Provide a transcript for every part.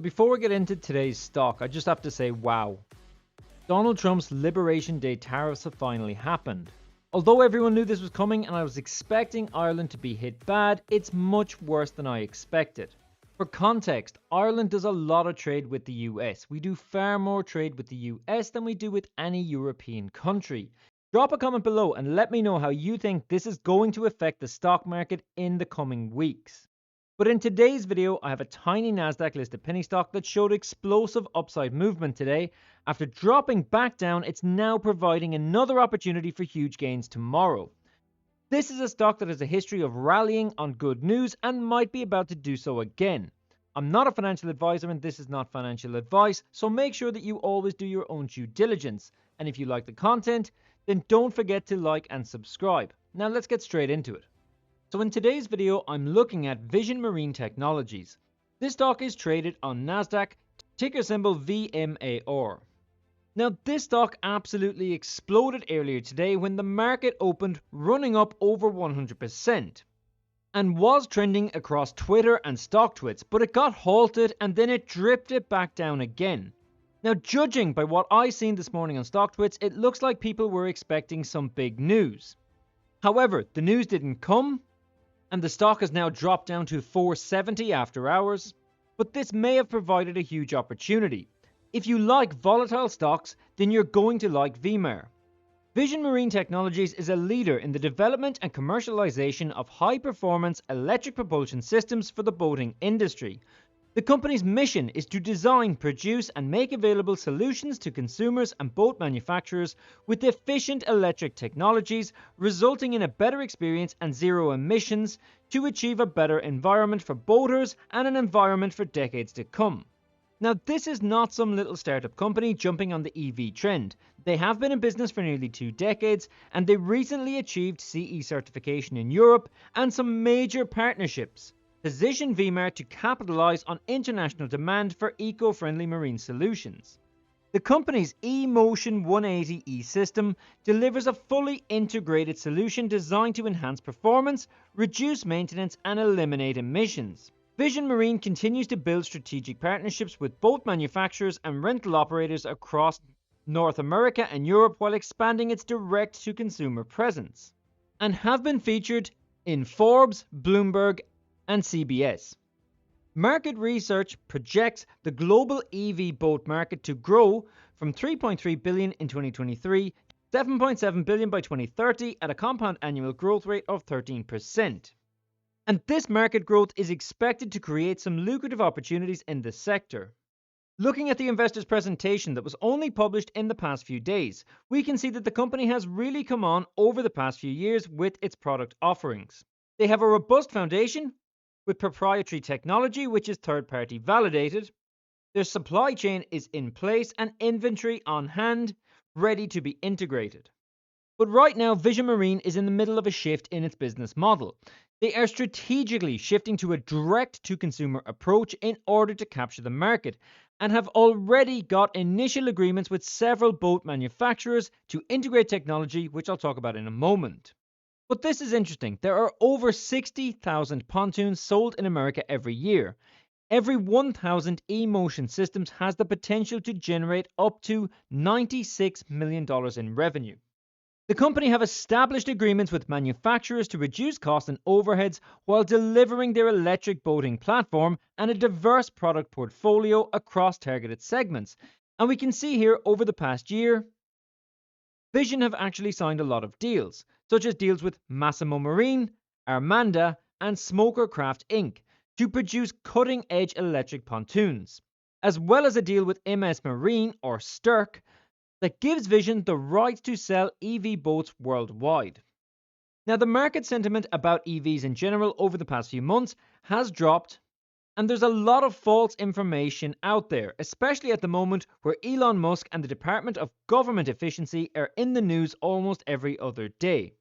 Before we get into today's stock, I just have to say, wow. Donald Trump's Liberation Day tariffs have finally happened. Although everyone knew this was coming and I was expecting Ireland to be hit bad, it's much worse than I expected. For context, Ireland does a lot of trade with the US. We do far more trade with the US than we do with any European country. Drop a comment below and let me know how you think this is going to affect the stock market in the coming weeks. But in today's video, I have a tiny Nasdaq listed penny stock that showed explosive upside movement today. After dropping back down, it's now providing another opportunity for huge gains tomorrow. This is a stock that has a history of rallying on good news and might be about to do so again. I'm not a financial advisor and this is not financial advice, so make sure that you always do your own due diligence. And if you like the content, then don't forget to like and subscribe. Now let's get straight into it. So in today's video, I'm looking at Vision Marine Technologies. This stock is traded on Nasdaq, ticker symbol VMAR. Now this stock absolutely exploded earlier today when the market opened running up over 100% and was trending across Twitter and StockTwits, but it got halted and then it drifted back down again. Now judging by what I seen this morning on StockTwits, it looks like people were expecting some big news. However, the news didn't come, and the stock has now dropped down to 470 after hours, but this may have provided a huge opportunity. If you like volatile stocks, then you're going to like VMAR. Vision Marine Technologies is a leader in the development and commercialization of high-performance electric propulsion systems for the boating industry. The company's mission is to design, produce, and make available solutions to consumers and boat manufacturers with efficient electric technologies, resulting in a better experience and zero emissions to achieve a better environment for boaters and an environment for decades to come. Now, this is not some little startup company jumping on the EV trend. They have been in business for nearly 2 decades, and they recently achieved CE certification in Europe and some major partnerships position VMAR to capitalize on international demand for eco-friendly marine solutions. The company's eMotion 180E system delivers a fully integrated solution designed to enhance performance, reduce maintenance, and eliminate emissions. Vision Marine continues to build strategic partnerships with boat manufacturers and rental operators across North America and Europe while expanding its direct-to-consumer presence, and have been featured in Forbes, Bloomberg, and CBS. Market research projects the global EV boat market to grow from $3.3 billion in 2023 to $7.7 billion by 2030 at a compound annual growth rate of 13%. And this market growth is expected to create some lucrative opportunities in this sector. Looking at the investor's presentation that was only published in the past few days, we can see that the company has really come on over the past few years with its product offerings. They have a robust foundation with proprietary technology which is third-party validated. Their supply chain is in place and inventory on hand, ready to be integrated. But right now, Vision Marine is in the middle of a shift in its business model. They are strategically shifting to a direct-to-consumer approach in order to capture the market, and have already got initial agreements with several boat manufacturers to integrate technology, which I'll talk about in a moment. But this is interesting. There are over 60,000 pontoons sold in America every year. Every 1,000 eMotion systems has the potential to generate up to $96 million in revenue. The company have established agreements with manufacturers to reduce costs and overheads while delivering their electric boating platform and a diverse product portfolio across targeted segments. And we can see here over the past year, Vision have actually signed a lot of deals, such as deals with Massimo Marine, Armada, and Smoker Craft Inc. to produce cutting-edge electric pontoons, as well as a deal with MS Marine or Stirk that gives Vision the rights to sell EV boats worldwide. Now, the market sentiment about EVs in general over the past few months has dropped, and there's a lot of false information out there, especially at the moment where Elon Musk and the Department of Government Efficiency are in the news almost every other day.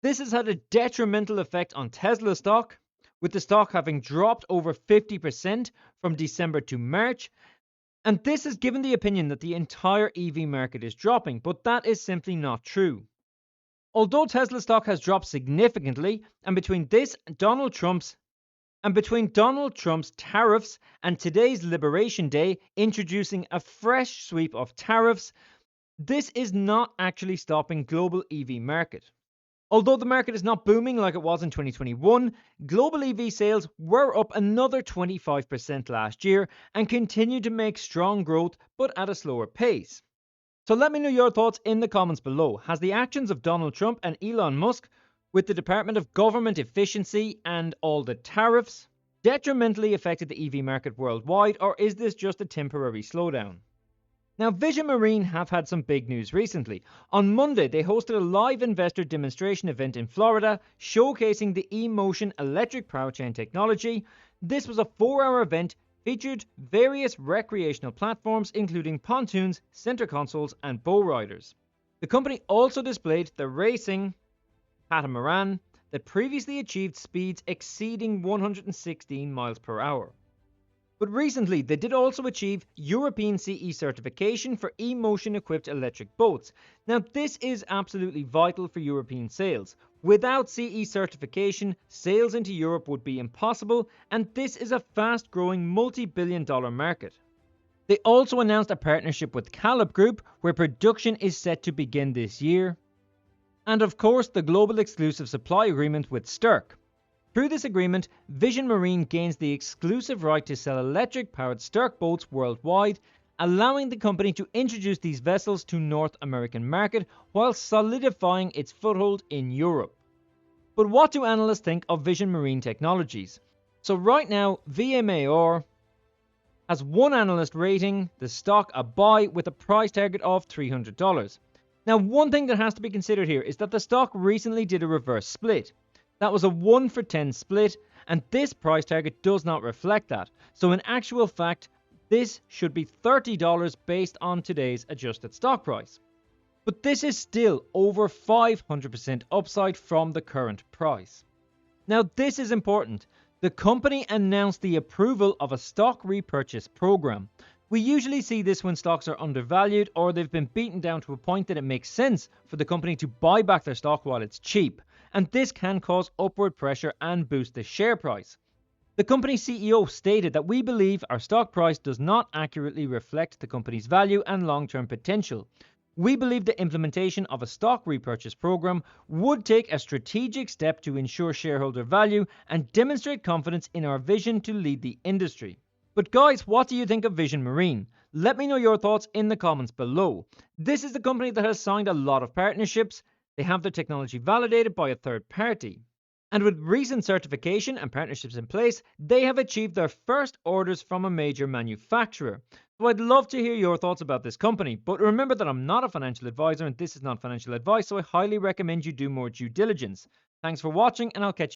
This has had a detrimental effect on Tesla stock, with the stock having dropped over 50% from December to March, and this has given the opinion that the entire EV market is dropping, but that is simply not true. Although Tesla stock has dropped significantly, and between this and Donald Trump's And between Donald Trump's tariffs and today's Liberation Day introducing a fresh sweep of tariffs, this is not actually stopping global EV market. Although the market is not booming like it was in 2021, global EV sales were up another 25% last year and continue to make strong growth but at a slower pace. So let me know your thoughts in the comments below. Has the actions of Donald Trump and Elon Musk with the Department of Government Efficiency and all the tariffs detrimentally affected the EV market worldwide, or is this just a temporary slowdown? Now, Vision Marine have had some big news recently. On Monday, they hosted a live investor demonstration event in Florida showcasing the eMotion electric powertrain technology. This was a 4-hour event, featured various recreational platforms including pontoons, center consoles, and bow riders. The company also displayed the racing catamaran that previously achieved speeds exceeding 116 miles per hour. But recently, they did also achieve European CE certification for eMotion equipped electric boats. Now, this is absolutely vital for European sales. Without CE certification, sales into Europe would be impossible, and this is a fast-growing multi-billion-dollar market. They also announced a partnership with Caleb Group, where production is set to begin this year. And of course, the global exclusive supply agreement with Stirk. Through this agreement, Vision Marine gains the exclusive right to sell electric-powered Stirk boats worldwide, allowing the company to introduce these vessels to North American market while solidifying its foothold in Europe. But what do analysts think of Vision Marine Technologies? So right now, VMAR has one analyst rating the stock a buy with a price target of $300. Now, one thing that has to be considered here is that the stock recently did a reverse split. That was a 1-for-10 split, and this price target does not reflect that. So in actual fact, this should be $30 based on today's adjusted stock price. But this is still over 500% upside from the current price. Now, this is important. The company announced the approval of a stock repurchase program. We usually see this when stocks are undervalued or they've been beaten down to a point that it makes sense for the company to buy back their stock while it's cheap. And this can cause upward pressure and boost the share price. The company's CEO stated that we believe our stock price does not accurately reflect the company's value and long-term potential. We believe the implementation of a stock repurchase program would take a strategic step to ensure shareholder value and demonstrate confidence in our vision to lead the industry. But guys, what do you think of Vision Marine? Let me know your thoughts in the comments below. This is the company that has signed a lot of partnerships. They have their technology validated by a third party. And with recent certification and partnerships in place, they have achieved their first orders from a major manufacturer. So I'd love to hear your thoughts about this company. But remember that I'm not a financial advisor and this is not financial advice, so I highly recommend you do more due diligence. Thanks for watching, and I'll catch you